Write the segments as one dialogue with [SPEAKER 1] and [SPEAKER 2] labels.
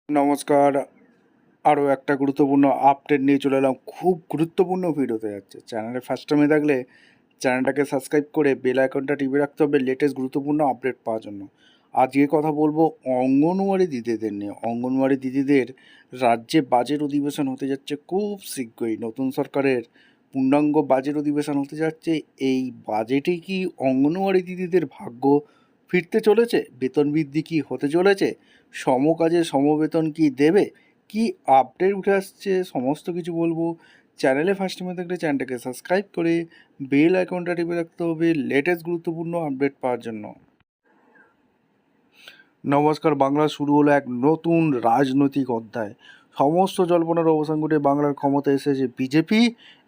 [SPEAKER 1] নমস্কার। আরও একটা গুরুত্বপূর্ণ আপডেট নিয়ে চলে এলাম। খুব গুরুত্বপূর্ণ ভিডিওতে যাচ্ছে। চ্যানেলে ফার্স্ট টাইমে থাকলে চ্যানেলটাকে সাবস্ক্রাইব করে বেল আইকনটা টিপে রাখতে হবে লেটেস্ট গুরুত্বপূর্ণ আপডেট পাওয়ার জন্য। আজকে কথা বলবো অঙ্গনওয়াড়ি দিদিদের নিয়ে। অঙ্গনওয়াড়ি দিদিদের রাজ্যে বাজেট অধিবেশন হতে যাচ্ছে খুব শীঘ্রই। নতুন সরকারের পূর্ণাঙ্গ বাজেট অধিবেশন হতে যাচ্ছে। এই বাজেটে কি অঙ্গনওয়াড়ি দিদিদের ভাগ্য ফিরতে চলেছে? বেতন বৃদ্ধি কি হতে চলেছে? সমকাজে সমবেতন কি দেবে? কি আপডেট উঠে আসছে সমস্ত কিছু বলবো। চ্যানেলে ফার্স্ট টাইমে থাকলে চ্যানেলটাকে সাবস্ক্রাইব করে বেল আইকনটা টিপে রাখতে হবে লেটেস্ট গুরুত্বপূর্ণ আপডেট পাওয়ার জন্য। নমস্কার। বাংলা শুরু হলো এক নতুন রাজনৈতিক অধ্যায়। সমস্ত জল্পনার অবসান ঘটে বাংলার ক্ষমতায় এসেছে বিজেপি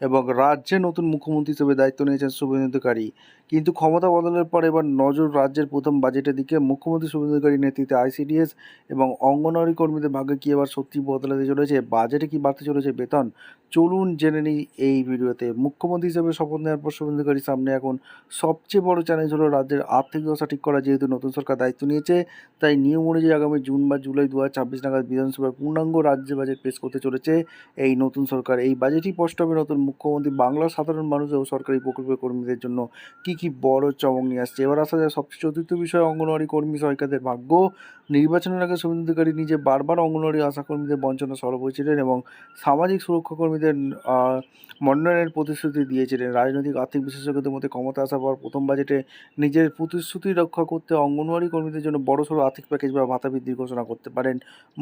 [SPEAKER 1] এবং রাজ্যে নতুন মুখ্যমন্ত্রী হিসেবে দায়িত্ব নিয়েছেন শুভেন্দু অধিকারী। কিন্তু ক্ষমতা বদলের পর এবার নজর রাজ্যের প্রথম বাজেটের দিকে। মুখ্যমন্ত্রী শুভেন্দু অধিকারীর নেতৃত্বে আইসিডিএস এবং অঙ্গনওয়াড়ি কর্মীদের ভাগ্যে কি এবার সত্যি বদলাতে চলেছে? বাজেটে কি বাড়তে চলেছে বেতন? চলুন জেনে নিই এই ভিডিওতে। মুখ্যমন্ত্রী হিসেবে শপথ নেওয়ার পর শুভেন্দু অধিকারীর সামনে এখন সবচেয়ে বড় চ্যালেঞ্জ হলো রাজ্যের আর্থিক দশা ঠিক করা। যেহেতু নতুন সরকার দায়িত্ব নিয়েছে, তাই নিয়ম অনুযায়ী আগামী জুন বা জুলাই 2026 নাগাদ বিধানসভার পূর্ণাঙ্গ রাজ্য বাজেট পেশ করতে চলেছে এই নতুন সরকার। এই বাজেটই স্পষ্ট হবে নতুন মুখ্যমন্ত্রী বাংলার সাধারণ মানুষ ও সরকারি প্রকল্পের কর্মীদের জন্য কী বড় চমক নিয়ে আসছে। এবার আসা যায় সবচেয়ে চতুর্থ বিষয়, অঙ্গনওয়াড়ি কর্মী সহায়িকাদের ভাগ্য। নির্বাচনের আগে শুভেন্দু অধিকারী নিজে বারবার অঙ্গনওয়াড়ি আশাকর্মীদের বঞ্চনা সরব হয়েছিলেন এবং সামাজিক সুরক্ষা কর্মীদের মনোনয়নের প্রতিশ্রুতি দিয়েছিলেন। রাজনৈতিক আর্থিক বিশেষজ্ঞদের মধ্যে ক্ষমতা আসার পর প্রথম বাজেটে নিজের প্রতিশ্রুতি রক্ষা করতে অঙ্গনওয়াড়ি কর্মীদের জন্য বড়সড় আর্থিক প্যাকেজ বা ভাতা বৃদ্ধির ঘোষণা করতে পারেন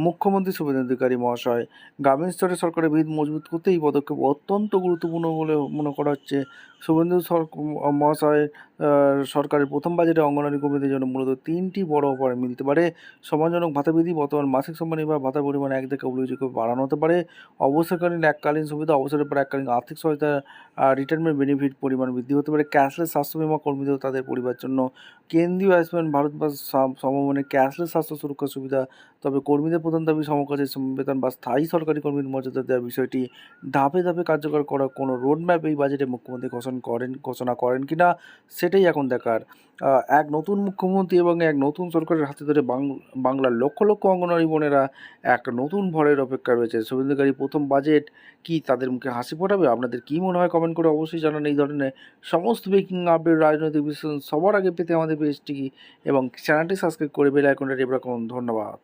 [SPEAKER 1] মুখ্যমন্ত্রী শুভেন্দু অধিকারী মহাশয়। গ্রামীণ স্তরে সরকারের ভিত মজবুত করতে এই পদক্ষেপ অত্যন্ত গুরুত্বপূর্ণ বলে মনে করা হচ্ছে। শুভেন্দু মহাশয় সরকারের প্রথম বাজেটে অঙ্গনওয়াড়ি কর্মীদের জন্য মূলত তিনটি বড় অফার মিলতে পারে। সম্মানজনক ভাতা বৃদ্ধি, বর্তমান মাসিক সম্মানী বা ভাতার পরিমাণ এক থেকে উল্লেখযোগ্য বাড়ানো হতে পারে। অবসরকালীন এককালীন সুবিধা, অবসরের পর এককালীন আর্থিক সহায়তা, রিটায়ারমেন্ট বেনিফিট পরিমাণ বৃদ্ধি হতে পারে। ক্যাশলেস স্বাস্থ্য বিমা কর্মীদের তাদের পরিবারের জন্য কেন্দ্রীয় আয়ুষ্মান ভারত বা সমমানে ক্যাশলেস স্বাস্থ্য সুরক্ষা সুবিধা। তবে কর্মীদের প্রধান দাবি সমকাজের বেতন বা স্থায়ী সরকারি কর্মীর মর্যাদা দেওয়ার বিষয়টি ধাপে ধাপে কার্যকর করার কোনো রোডম্যাপ এই বাজেটে মুখ্যমন্ত্রী ঘোষণা করেন কিনা সেটাই এখন দেখার। এক নতুন মুখ্যমন্ত্রী এবং এক নতুন সরকারের হাতে ধরে বাংলার লক্ষ লক্ষ অঙ্গনওয়াড়ি বোনেরা এক নতুন ভরের অপেক্ষা রয়েছে। শুভেন্দু অধিকারী প্রথম বাজেট কি তাদের মুখে হাসি ফোটাবে? আপনাদের কী মনে হয় কমেন্ট করে অবশ্যই জানান। এই ধরনের সমস্ত ব্রেকিং আপডেট, রাজনৈতিক বিশ্লেষণ সবার আগে পেতে আমাদের পেজটি এবং চ্যানেলটি সাবস্ক্রাইব করে বেল আইকনটা টিপে রাখুন। ধন্যবাদ।